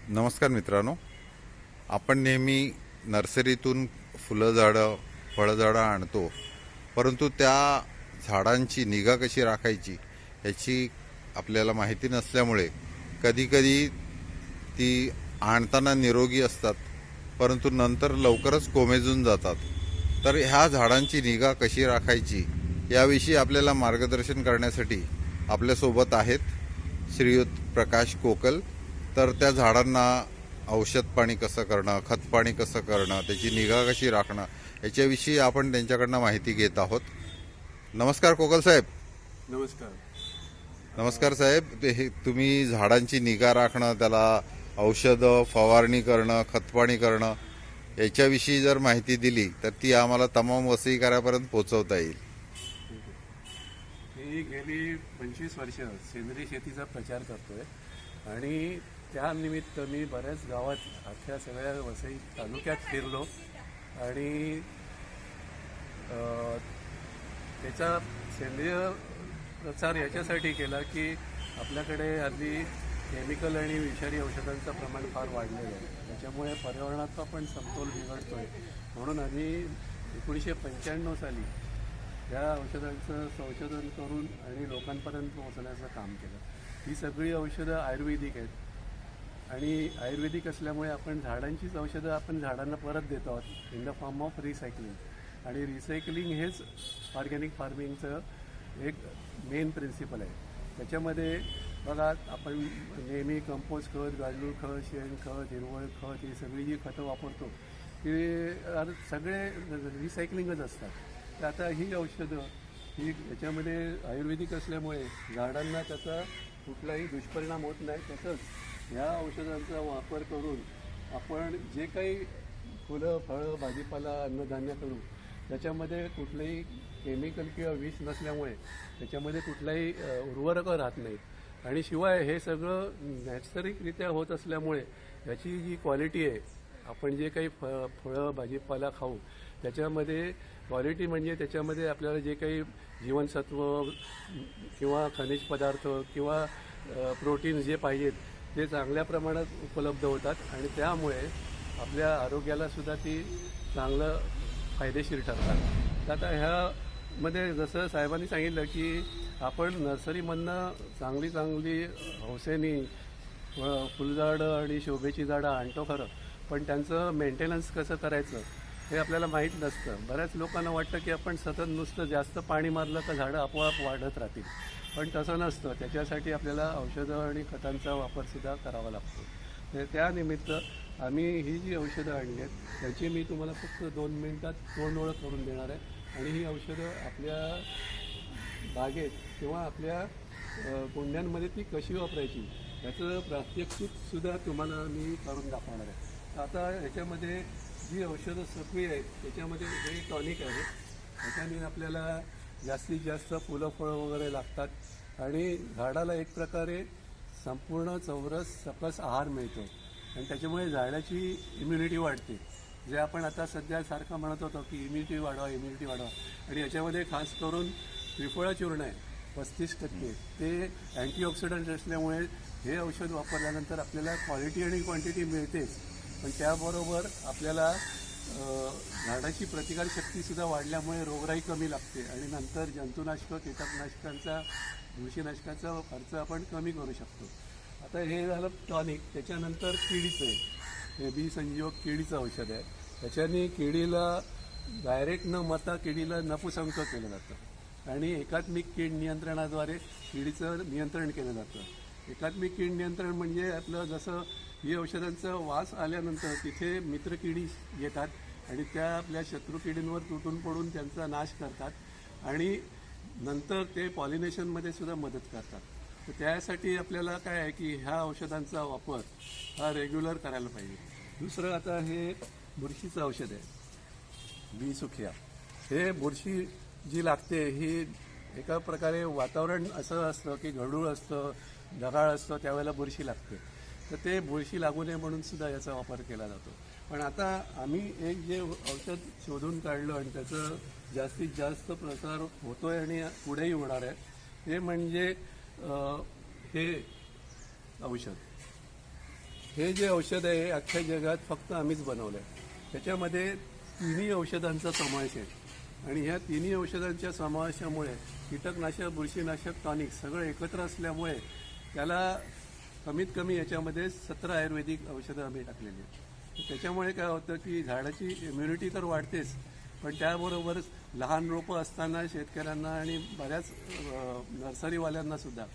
नमस्कार मित्रांनो, आपण नेहमी नर्सरीतून फुलं झाडं फळझाडं आणतो, परंतु त्या झाडांची निगा कशी राखायची याची आपल्याला माहिती नसल्यामुळे कधीकधी ती आणताना निरोगी असतात, परंतु नंतर लवकरच कोमेजून जातात. तर ह्या झाडांची निगा कशी राखायची याविषयी आपल्याला मार्गदर्शन करण्यासाठी आपल्यासोबत आहेत श्रीयुत प्रकाश कोकल. तर त्या झाडांना औषध पाणी कसं करणं, खत पाणी कसं करणं, त्याची निगा कशी राखणं याच्याविषयी आपण त्यांच्याकडनं माहिती घेत आहोत. नमस्कार कोकल साहेब. नमस्कार. नमस्कार साहेब. हे तुम्ही झाडांची निगा राखणं, त्याला औषधं फवारणी करणं, खतपाणी करणं याच्याविषयी जर माहिती दिली तर ती आम्हाला तमाम वसईकरापर्यंत पोहोचवता येईल. मी गेली 25 वर्ष सेंद्रिय शेतीचा प्रचार करतोय आणि त्यानिमित्त मी बऱ्याच गावात अख्ख्या सगळ्या वसई तालुक्यात फिरलो आणि त्याचा सेंद्रिय प्रचार याच्यासाठी केला की आपल्याकडे हल्ली केमिकल आणि विषारी औषधांचं प्रमाण फार वाढलेलं आहे. त्याच्यामुळे पर्यावरणाचा पण समतोल बिघडतोय. म्हणून आम्ही 1995 साली या औषधांचं संशोधन करून आणि लोकांपर्यंत पोहोचण्याचं काम केलं. ही सगळी औषधं आयुर्वेदिक आहेत आणि आयुर्वेदिक असल्यामुळे आपण झाडांचीच औषधं आपण झाडांना परत देतो आहोत in the form of recycling. आणि रिसायकलिंग हेच ऑर्गॅनिक फार्मिंगचं एक मेन प्रिन्सिपल आहे. त्याच्यामध्ये बघा, आपण नेहमी कंपोस्ट खत, गांडूळ खत, शेणखत, हिरवळ खत ही सगळी जी खतं वापरतो ती सगळे रिसायकलिंगच असतात. तर आता ही औषधं ही याच्यामध्ये आयुर्वेदिक असल्यामुळे झाडांना त्याचा कुठलाही दुष्परिणाम होत नाही. तसंच ह्या औषधांचा वापर करून आपण जे काही फुलं फळं भाजीपाला अन्नधान्य करू त्याच्यामध्ये कुठलंही केमिकल किंवा विष नसल्यामुळे त्याच्यामध्ये कुठलाही उर्वरक राहत नाही. आणि शिवाय हे सगळं नैसर्गिकरित्या होत असल्यामुळे याची जी क्वालिटी आहे, आपण जे काही फळं भाजीपाला खाऊ त्याच्यामध्ये क्वालिटी म्हणजे त्याच्यामध्ये आपल्याला जे काही जीवनसत्व किंवा खनिज पदार्थ किंवा प्रोटीन जे पाहिजेत ते चांगल्या प्रमाणात उपलब्ध होतात आणि त्यामुळे आपल्या आरोग्यालासुद्धा ती चांगलं फायदेशीर ठरतात. तर आता ह्यामध्ये जसं साहेबांनी सांगितलं की आपण नर्सरीमधनं चांगली चांगली हौसेनी फुलझाडं आणि शोभेची झाडं आणतो खरं, पण त्यांचं मेंटेनन्स कसं करायचं हे आपल्याला माहीत नसतं. बऱ्याच लोकांना वाटतं की आपण सतत नुसतं जास्त पाणी मारलं का झाडं आपोआप वाढत राहतील, पण तसं नसतं. त्याच्यासाठी आपल्याला औषधं आणि खतांचा वापरसुद्धा करावा लागतो. तर त्यानिमित्त आम्ही ही जी औषधं आणली आहेत त्याची मी तुम्हाला फक्त 2 मिनिटात तोंड ओळख करून देणार आहे. आणि ही औषधं आपल्या बागेत किंवा आपल्या कुंड्यांमध्ये ती कशी वापरायची याचं प्रात्यक्षिकसुद्धा तुम्हाला मी करून दाखवणार आहे. आता ह्याच्यामध्ये जी औषधं सक्रिय आहेत त्याच्यामध्ये हे टॉनिक आहे. त्याच्याने आपल्याला जास्तीत जास्त फुलं फळं वगैरे लागतात आणि झाडाला एक प्रकारे संपूर्ण चौरस सकस आहार मिळतो आणि त्याच्यामुळे झाडाची इम्युनिटी वाढते. जे आपण आता सध्या सारखं म्हणत होतो की इम्युनिटी वाढवा आणि याच्यामध्ये खास करून त्रिफळा चूर्ण आहे 35%. ते अँटीऑक्सिडंट असल्यामुळे हे औषध वापरल्यानंतर आपल्याला क्वालिटी आणि क्वांटिटी मिळतेच, पण त्याबरोबर आपल्याला झाडाची प्रतिकारशक्तीसुद्धा वाढल्यामुळे रोगराई कमी लागते आणि नंतर जंतुनाशक कीटकनाशकांचा बुरशीनाशकाचा खर्च आपण कमी करू शकतो. आता हे झालं टॉनिक. त्याच्यानंतर किडीचं आहे, हे बी संजीवक किडीचं औषध आहे. त्याच्याने किडीला डायरेक्ट न मरता किडीला नपुसंक केलं जातं आणि एकात्मिक कीड नियंत्रणाद्वारे किडीचं नियंत्रण केलं जातं. एकात्मिक कीड नियंत्रण म्हणजे आपलं जसं ही औषधांचा वास आल्यानंतर तिथे मित्रकिडी येतात आणि त्या आपल्या शत्रू किडींवर तुटून पडून त्यांचा नाश करतात आणि नंतर ते पॉलिनेशनमध्ये सुद्धा मदत करतात. तर त्यासाठी आपल्याला काय आहे की ह्या औषधांचा वापर हा रेग्युलर करायला पाहिजे. दुसरं आता हे बुरशीचं औषध आहे बीसुखिया. हे बुरशी जी लागते ही एका प्रकारे वातावरण असं असतं की गढूळ असतं, ढगाळ असतं, त्यावेळेला बुरशी लागते. तर ते बुरशी लागू नये म्हणून सुद्धा याचा वापर केला जातो. पण आता आम्ही एक जे औषध शोधून काढलं आणि त्याचं जास्तीत जास्त प्रसार होतोय आणि पुढेही होणार आहे ते म्हणजे हे औषध हे जे औषध आहे हे अख्ख्या जगात फक्त आम्हीच बनवलं आहे. त्याच्यामध्ये तिन्ही औषधांचा समावेश आहे आणि ह्या तिन्ही औषधांच्या समावेशामुळे कीटकनाशक, बुरशीनाशक, टॉनिक सगळं एकत्र असल्यामुळे त्याला कमीत कमी याच्यामध्ये 17 आयुर्वेदिक औषधं आम्ही टाकलेली आहेत. त्याच्यामुळे काय होतं की झाडाची इम्युनिटी तर वाढतेच, पण त्याबरोबरच लहान रोपं असताना शेतकऱ्यांना आणि बऱ्याच नर्सरीवाल्यांना सुद्धा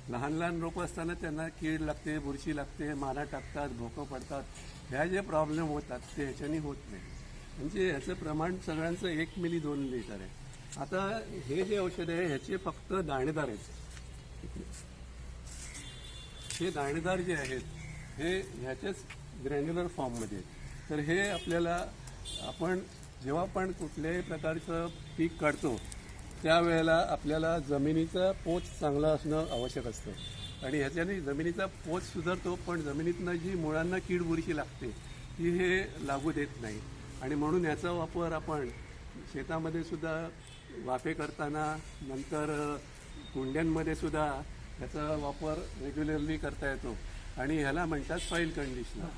लहान लहान रोपं असताना त्यांना कीड लागते, बुरशी लागते, माना टाकतात, भोकं पडतात. ह्या जे प्रॉब्लेम होतात ते ह्याच्यानी होत नाही. म्हणजे ह्याचं प्रमाण सगळ्यांचं 1 मिली 2 लिटर आहे. आता हे जे औषध आहे ह्याचे फक्त दाणेदार आहेत. हे दाणेदार जे आहेत हे ह्याच्याच ग्रॅन्युलर फॉर्ममध्ये आहेत. तर हे आपल्याला आपण जेव्हा पण कुठल्याही प्रकारचं पीक काढतो त्यावेळेला आपल्याला जमिनीचा पोत चांगला असणं आवश्यक असतं आणि ह्याच्याने जमिनीचा पोत सुधारतो, पण जमिनीतनं जी मुळांना कीड बुरशी लागते ती हे लागू देत नाही. आणि म्हणून याचा वापर आपण शेतामध्ये सुद्धा वाफे करताना, नंतर कुंड्यांमध्ये सुद्धा याचा वापर रेग्युलरली करता येतो आणि ह्याला म्हणतात सॉईल कंडिशनर.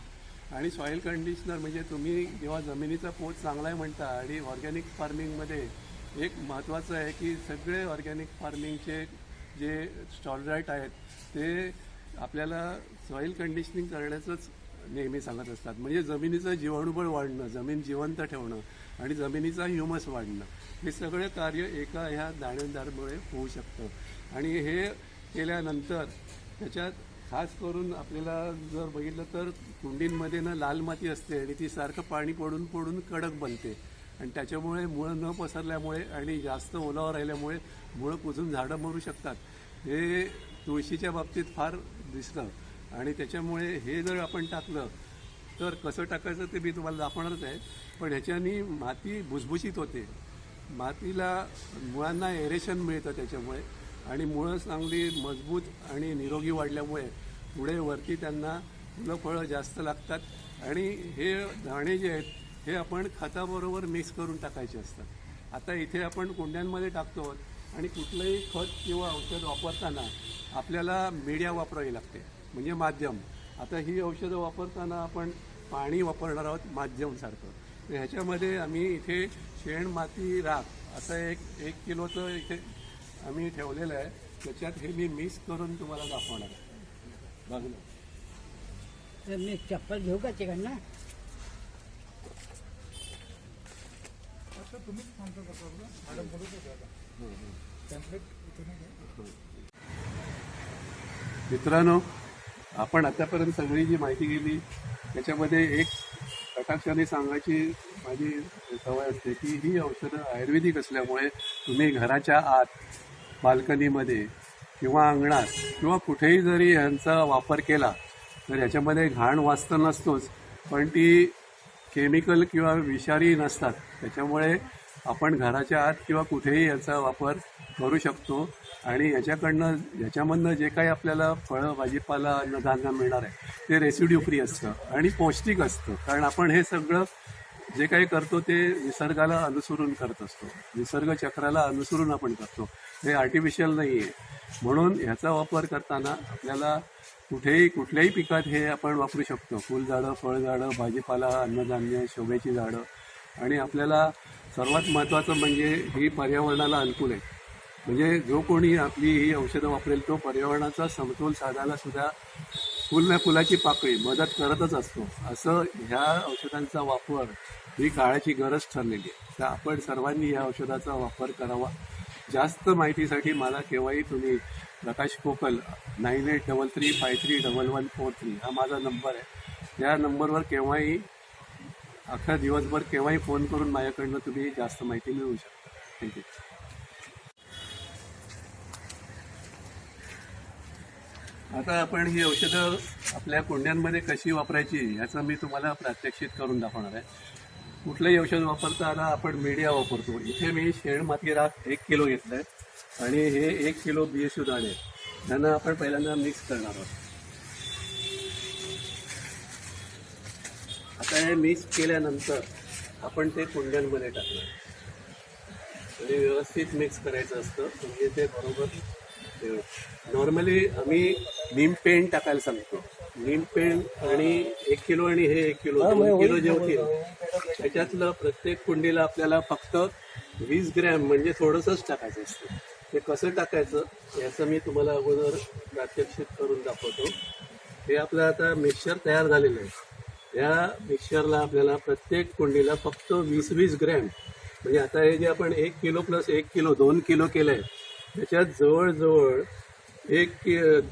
आणि सॉईल कंडिशनर म्हणजे तुम्ही जेव्हा जमिनीचा पोत चांगला आहे म्हणता, आणि ऑर्गॅनिक फार्मिंगमध्ये एक महत्त्वाचं आहे की सगळे ऑर्गॅनिक फार्मिंगचे जे स्टॉलराईट आहेत ते आपल्याला सॉईल कंडिशनिंग करण्याचंच नेहमी सांगत असतात. म्हणजे जमिनीचं जीवाणुबळ वाढणं, जमीन जिवंत ठेवणं आणि जमिनीचा ह्युमस वाढणं, हे सगळे कार्य एका ह्या दाणेदारमुळे होऊ शकतं. आणि हे केल्यानंतर त्याच्यात खास करून आपल्याला जर बघितलं तर कुंडींमध्ये ना लाल माती असते आणि ती सारखं पाणी पडून पडून कडक बनते आणि त्याच्यामुळे मुळं न पसरल्यामुळे आणि जास्त ओलावा राहिल्यामुळे मुळं कुजून झाडं मरू शकतात. हे तुळशीच्या बाबतीत फार दिसतं आणि त्याच्यामुळे हे जर आपण टाकलं तर कसं टाकायचं ते मी तुम्हाला दाखवणारच आहे. पण ह्याच्यानी माती भुसभुशीत होते, मातीला मुळांना एरेशन मिळतं त्याच्यामुळे, आणि मुळं चांगली मजबूत आणि निरोगी वाढल्यामुळे पुढे वरती त्यांना फुलं फळं जास्त लागतात. आणि हे दाणे जे आहेत हे आपण खताबरोबर मिक्स करून टाकायचे असतात. आता इथे आपण कुंड्यांमध्ये टाकतो आणि कुठलंही खत किंवा औषध वापरताना आपल्याला मीडिया वापरावी लागते, म्हणजे माध्यम. आता ही औषधं वापरताना आपण पाणी वापरणार आहोत माध्यमसारखं. तर ह्याच्यामध्ये आम्ही इथे शेण, माती, राख असं एक किलोचं इथे आम्ही ठेवलेलं आहे. त्याच्यात हे मी मिक्स करून तुम्हाला दाखवणार आहे. बघा, तर मी चप्पल घेऊ का तिकडनं? मित्रांनो, आपण आतापर्यंत सगळी जी माहिती गेली त्याच्यामध्ये एक कटाक्षाने सांगायची माझी सवय असते की ही औषधं आयुर्वेदिक असल्यामुळे तुम्ही घराच्या आत, बाल्कनीमध्ये किंवा अंगणात किंवा कुठेही जरी यांचा वापर केला तर याच्यामध्ये घाण वास तर नसतोच, पण ती केमिकल किंवा विषारी नसतात. त्याच्यामुळे आपण घराच्या आत किंवा कुठेही याचा वापर करू शकतो आणि याच्यामधनं जे काही आपल्याला फळं, भाजीपाला, अन्नधान्य मिळणार आहे ते रेसिड्यू फ्री असतं आणि पौष्टिक असतं. कारण आपण हे सगळं जे काही करतो ते निसर्गाला अनुसरून करत असतो, निसर्ग चक्राला अनुसरून आपण करतो, हे आर्टिफिशियल नाही आहे. म्हणून ह्याचा वापर करताना आपल्याला कुठल्याही पिकात हे आपण वापरू शकतो. फुलझाडं, फळझाडं, भाजीपाला, अन्नधान्य, शोभेची झाडं. आणि आपल्याला सर्वात महत्त्वाचं म्हणजे ही पर्यावरणाला अनुकूल आहे. म्हणजे जो कोणी आपली ही औषधं वापरेल तो पर्यावरणाचा समतोल साधायला सुद्धा फुल ना फुलाची पाकळी मदत करतच असतो. असं ह्या औषधांचा वापर ही काळाची गरज ठरलेली आहे. तर आपण सर्वांनी या औषधाचा वापर करावा. जास्त माहितीसाठी मला केव्हाही तुम्ही प्रकाश कोकल 9833531143 हा माझा नंबर आहे. या नंबरवर केव्हाही अख्खा दिवसभर केव्हाही फोन करून माझ्याकडनं तुम्ही जास्त माहिती मिळवू शकता. थँक्यू. आता आपण ही औषधं आपल्या कुंड्यांमध्ये कशी वापरायची ह्याचं मी तुम्हाला प्रात्यक्षिक करून दाखवणार आहे. कुठलंही औषध वापरताना आपण मीडिया वापरतो. इथे मी शेण, माती, राख 1 किलो घेतलं आहे आणि हे 1 किलो BSU दाणे त्यांना आपण पहिल्यांदा मिक्स करणार आहोत. आता हे मिक्स केल्यानंतर आपण ते कुंड्यांमध्ये टाकणार आणि व्यवस्थित मिक्स करायचं असतं, म्हणजे ते बरोबर. नॉर्मली आम्ही नीम पेंट टाकायला सांगतो, नीम पेंट आणि 1 किलो आणि हे 1 किलो 2 किलो जे होतील त्याच्यातलं प्रत्येक कुंडीला आपल्याला फक्त 20 ग्रॅम म्हणजे थोडंसंच टाकायचं असतं. ते कसं टाकायचं याचं मी तुम्हाला अगोदर प्रात्यक्षिक करून दाखवतो. हे आपलं आता मिक्सचर तयार झालेलं आहे. या मिक्सचरला आपल्याला प्रत्येक कुंडीला फक्त 20-20 ग्रॅम म्हणजे आता हे जे आपण 1 किलो प्लस 1 किलो 2 किलो केलं आहे त्याच्यात जवळजवळ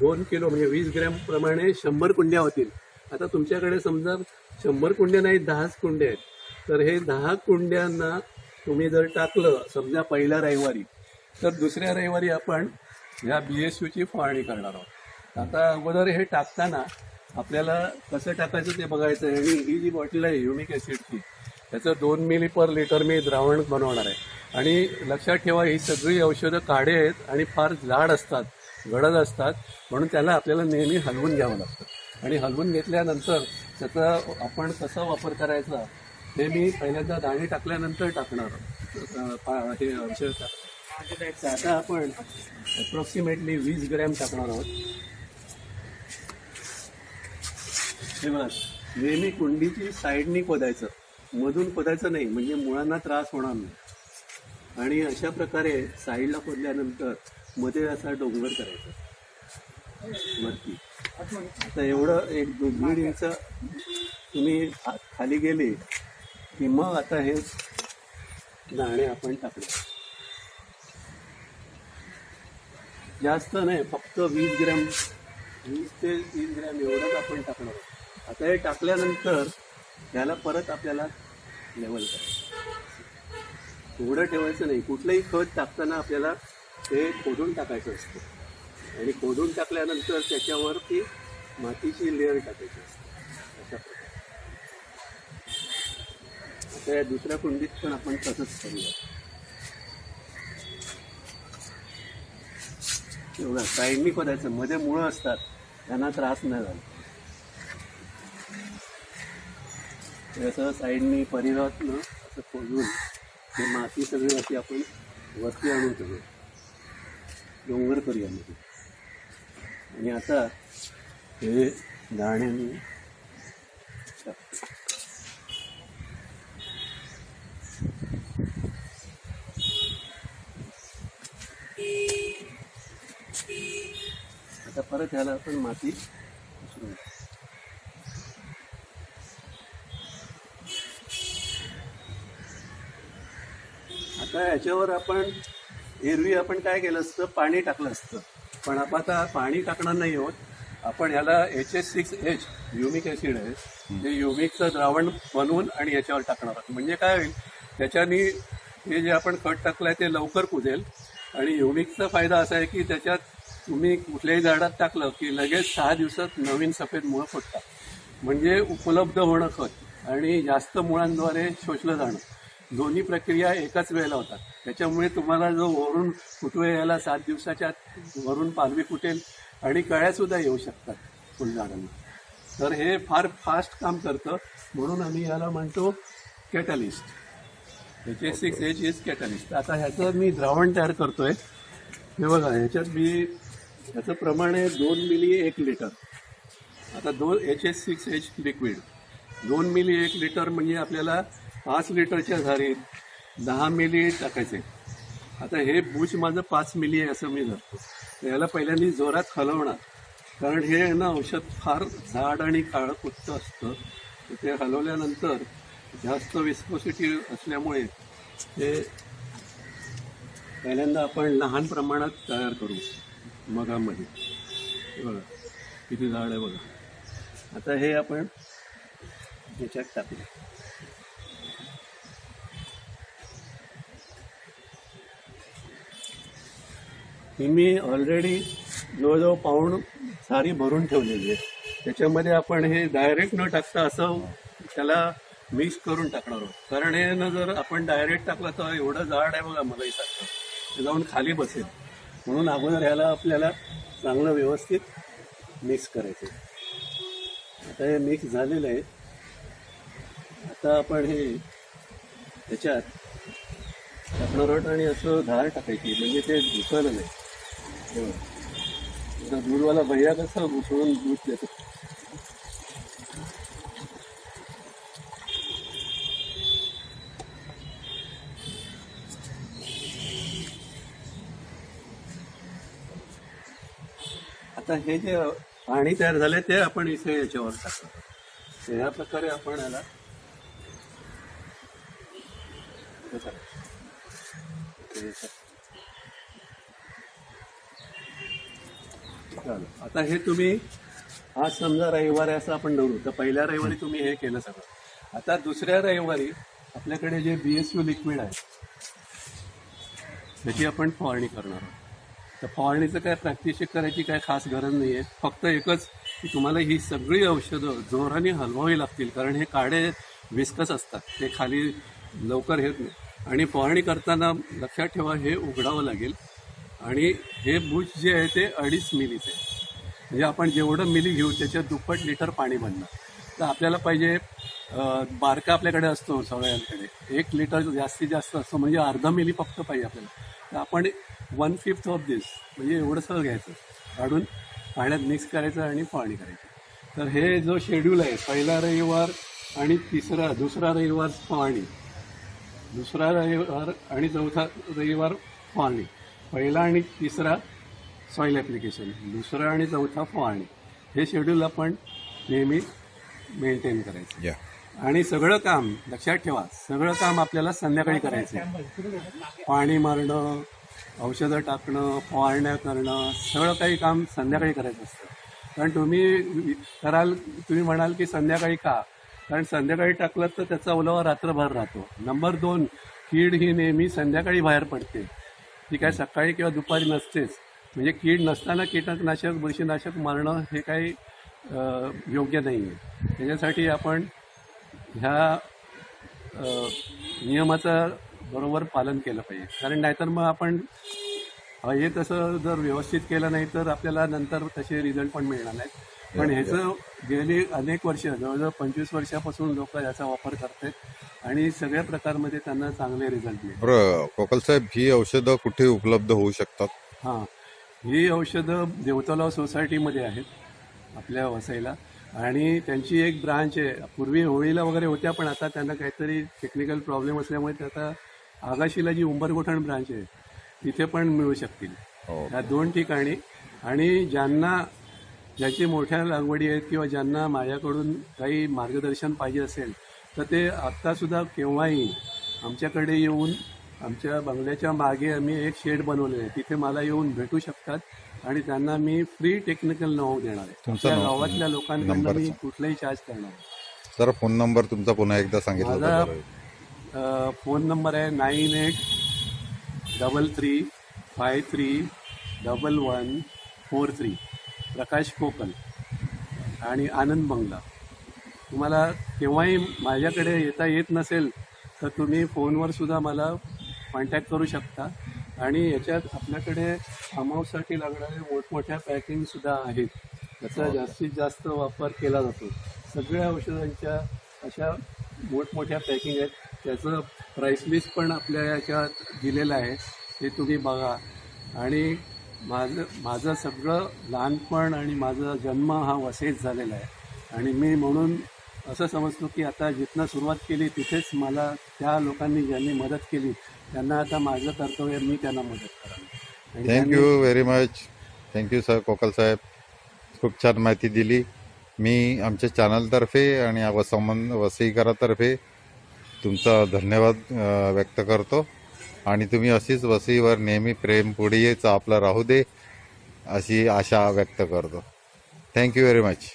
2 किलो म्हणजे 20 ग्रॅम प्रमाणे 100 कुंड्या होतील. आता तुमच्याकडे समजा 100 कुंड्या नाही 10 कुंड्या आहेत तर हे 10 कुंड्यांना तुम्ही जर टाकलं समजा पहिल्या रविवारी तर दुसऱ्या रविवारी आपण ह्या BSUची फवारणी करणार आहोत. आता अगोदर हे टाकताना आपल्याला कसं टाकायचं ते बघायचं आहे. आणि ही जी बॉटल आहे ह्युमिक ॲसिडची त्याचं 2 मिली पर लिटर मी द्रावण बनवणार आहे. आणि लक्षात ठेवा ही सगळी औषधं काढे आहेत आणि फार जाड असतात गडद असतात म्हणून त्याला आपल्याला नेहमी हलवून घ्यावं लागतं. आणि हलवून घेतल्यानंतर त्याचा आपण कसा वापर करायचा हे मी पहिल्यांदा दाणे टाकल्यानंतर टाकणार हे औषध. आता आपण अप्रॉक्सिमेटली 20 ग्रॅम टाकणार आहोत. हे बघा नेहमी कुंडीची साईडनी खोदायचं मधून खोदायचं नाही म्हणजे मुळांना त्रास होणार नाही. आणि अशा प्रकारे साईडला खोदल्यानंतर मध्ये असा डोंगर करायचा वरती. आता एवढं 1-1.5 इंच तुम्ही खाली गेले की मग आता हे दाणे आपण टाकले. जास्त नाही फक्त 20 ग्रॅम 20 ते 30 ग्रॅम एवढंच आपण टाकणार. आता हे टाकल्यानंतर याला परत आपल्याला लेवल करायचं. एवढं ठेवायचं नाही. कुठलंही खत टाकताना आपल्याला ते खोदून टाकायचं असतं आणि खोदून टाकल्यानंतर त्याच्यावरती मातीची लेअर टाकायची असते अशा प्रकारे. आता या दुसऱ्या कुंडीत पण आपण तसंच करूया. एवढा साईडनी खोदायचं मध्ये मुळं असतात त्यांना त्रास नाही झाला. असं साईडनी परिघातनं असं खोदून ते माती सगळी अशी आपण वरती आणून ठेवूया डोंगर करूया मध्ये. आणि आता हे दाण्याने टाकतो. आता परत ह्याला आपण माती मिसळून आता याच्यावर आपण एरवी आपण काय केलं असतं पाणी टाकलं असतं पण आपण आता पाणी टाकणार नाही आहोत. आपण ह्याला HS6H ह्युमिक ॲसिड आहे ते ह्युमिकचं द्रावण बनवून आणि याच्यावर टाकणार आहोत. म्हणजे काय होईल त्याच्यानी हे जे आपण खत टाकलं आहे ते लवकर कुजेल. आणि ह्युमिकचा फायदा असा आहे की त्याच्यात तुम्ही कुठल्याही झाडात टाकलं की लगेच 6 दिवसात नवीन सफेद मुळं फुटतात. म्हणजे उपलब्ध होणं खत आणि जास्त मुळांद्वारे शोषलं जाणं दोन्ही प्रक्रिया एकाच वेळेला होतात. त्याच्यामुळे तुम्हाला जो वरून फुटवे यायला 7 दिवसाच्या आत वरून पालवी फुटेल आणि कळ्यासुद्धा येऊ शकतात फुलझाडांना. तर हे फार फास्ट काम करतं म्हणून आम्ही याला म्हणतो कॅटलिस्ट. HS6H is catalyst. आता ह्याचं मी द्रावण तयार करतोय. हे बघा ह्याच्यात मी ह्याचं प्रमाण आहे 2 मिली 1 लिटर. आता HS6H लिक्विड 2 मिली 1 लिटर म्हणजे आपल्याला 5 लिटरच्या झारीत 10 मिली टाकायचे. आता हे बूच माझं 5 मिली आहे असं मी धरतो. तर याला पहिल्यांदा जोरात हलवणार कारण हे ना औषध फार जाड आणि काळं कुट्ट असतं. तर ते हलवल्यानंतर जास्त विस्कोसिटी असल्यामुळे ते पहिल्यांदा आपण लहान प्रमाणात तयार करू मगामध्ये. बघा किती जाड आहे बघा. आता हे आपण याच्यात टाकलं. ही मी ऑलरेडी जवळजवळ पाऊण सारी भरून ठेवलेली आहे. त्याच्यामध्ये आपण हे डायरेक्ट न टाकता असं त्याला मिक्स करून टाकणार आहोत. कारण हे न जर आपण डायरेक्ट टाकलं तर एवढं जाड आहे बघा मलाईसारखं ते जाऊन खाली बसेल. म्हणून अगोदर ह्याला आपल्याला चांगलं व्यवस्थित मिक्स करायचं. आता हे मिक्स झालेलं आहे. आता आपण हे त्याच्यात टाकणार आहोत आणि असं धार टाकायची म्हणजे ते घुसलं नाही. दूधवाला भैया कसं घुसळून दूध देतो आता हे जे पाणी तयार झालंय ते आपण इथे याच्यावर टाकतो. तर या प्रकारे आपण याला हे करायचं. हे चालेल. आता हे तुम्ही आज समजा रविवार आहे असं आपण धरू, तर पहिल्या रविवारी तुम्ही हे केलं सगळं. आता दुसऱ्या रविवारी आपल्याकडे जे BSU लिक्विड आहे त्याची आपण फवारणी करणार आहोत. तर फवारणीचं काय प्रात्यक्षिक करायची काय खास गरज नाही आहे. फक्त एकच की तुम्हाला ही सगळी औषधं जोराने हलवावी लागतील, कारण हे काडे विस्कस असतात, ते खाली लवकर येत नाही. आणि फवारणी करताना लक्षात ठेवा हे उघडावं लागेल. आणि हे बुच जे आहे ते 2.5 मिलीचे आहे. म्हणजे आपण जेवढं मिली घेऊ त्याच्यात दुप्पट लिटर पाणी बनणार. तर आपल्याला पाहिजे बारका आपल्याकडे असतो सगळ्यांकडे 1 लिटर जास्तीत जास्त असतो, म्हणजे अर्धा मिली फक्त पाहिजे आपल्याला. तर आपण 1/5 ऑफ दिस म्हणजे एवढं सगळं घ्यायचं, काढून पाण्यात मिक्स करायचं आणि फवारणी करायची. तर हे जो शेड्यूल आहे, पहिला रविवार आणि दुसरा रविवार फवारणी, दुसरा रविवार आणि चौथा रविवार फवारणी, पहिला आणि तिसरा सॉईल ॲप्लिकेशन, दुसरा आणि चौथा फवारणी, हे शेड्यूल आपण नेहमी मेंटेन करायचं. या आणि सगळं काम लक्षात ठेवा, सगळं काम आपल्याला संध्याकाळी करायचं आहे. पाणी मारणं, औषधं टाकणं, फवारण्या करणं, सगळं काही काम संध्याकाळी करायचं असतं. कारण तुम्ही म्हणाल की संध्याकाळी का? कारण संध्याकाळी टाकलं तर त्याचा ओलावा रात्रभर राहतो. नंबर 2, कीड ही नेहमी संध्याकाळी बाहेर पडते, ती काय सकाळी किंवा दुपारी नसतेच. म्हणजे कीड नसताना कीटकनाशक, बुरशीनाशक मारणं हे काही योग्य नाही आहे. त्याच्यासाठी आपण ह्या नियमाचं बरोबर पालन केलं पाहिजे. कारण नाहीतर मग आपण हे तसं जर व्यवस्थित केलं नाही तर आपल्याला नंतर तसे रिझल्ट पण मिळणार नाहीत. पण ह्याचं गेली अनेक वर्ष, जवळजवळ 25 वर्षापासून लोक याचा वापर करतात आणि सगळ्या प्रकारमध्ये त्यांना चांगले रिझल्ट मिळतात. बरं कोकल साहेब, ही औषधं कुठे उपलब्ध होऊ शकतात? हां, ही औषधं देवतलाव सोसायटीमध्ये आहेत आपल्या वसईला. आणि त्यांची एक ब्रांच आहे, पूर्वी होळीला वगैरे होत्या, पण आता त्यांना काहीतरी टेक्निकल प्रॉब्लेम असल्यामुळे ते आता आगाशीला जी उंबरगोठण ब्रांच आहे तिथे पण मिळू शकतील. या 2 ठिकाणी. आणि ज्याची मोठ्या लागवडी आहेत किंवा ज्यांना माझ्याकडून काही मार्गदर्शन पाहिजे असेल तर ते आत्तासुद्धा केव्हाही आमच्याकडे येऊन, आमच्या बंगल्याच्या मागे आम्ही एक शेड बनवलेलं आहे, तिथे मला येऊन भेटू शकतात आणि त्यांना मी फ्री टेक्निकल नॉव देणार आहे. तुमच्या गावातल्या लोकांकडून मी कुठलाही चार्ज करणार आहे. सर फोन नंबर तुमचा पुन्हा एकदा सांगितला तर बरं होईल. माझा फोन नंबर आहे 9833531143. प्रकाश कोकल आणि आनंद बंगला. तुम्हाला केव्हाही माझ्याकडे येता येत नसेल तर तुम्ही फोनवर सुद्धा मला कॉन्टॅक्ट करू शकता. आणि याच्यात आपल्याकडे फार्म हाऊससाठी लागणारे मोठमोठ्या पॅकिंगसुद्धा आहेत, त्याचा जास्तीत जास्त वापर केला जातो. सगळ्या औषधांच्या अशा मोठमोठ्या पॅकिंग आहेत, त्याचं प्राईस लिस्ट पण आपल्या याच्यात दिलेलं आहे, ते तुम्ही बघा. आणि माझं सगळं लहानपण आणि माझा जन्म हा वसईत झालेला आहे आणि मी म्हणून असं समजतो की आता जिथनं सुरुवात केली तिथेच मला त्या लोकांनी ज्यांनी मदत केली त्यांना आता माझं कर्तव्य मी त्यांना मदत करावी. Thank you very much. Thank you sir Kokal Saheb, खूप छान माहिती दिली. मी आमच्या चॅनलतर्फे आणि वसईकरातर्फे तुमचा धन्यवाद व्यक्त करतो. आणि तुम्ही अशीच वसईवर नेहमी प्रेम पुढेच आपलं राहू दे अशी आशा व्यक्त करतो. Thank you very much.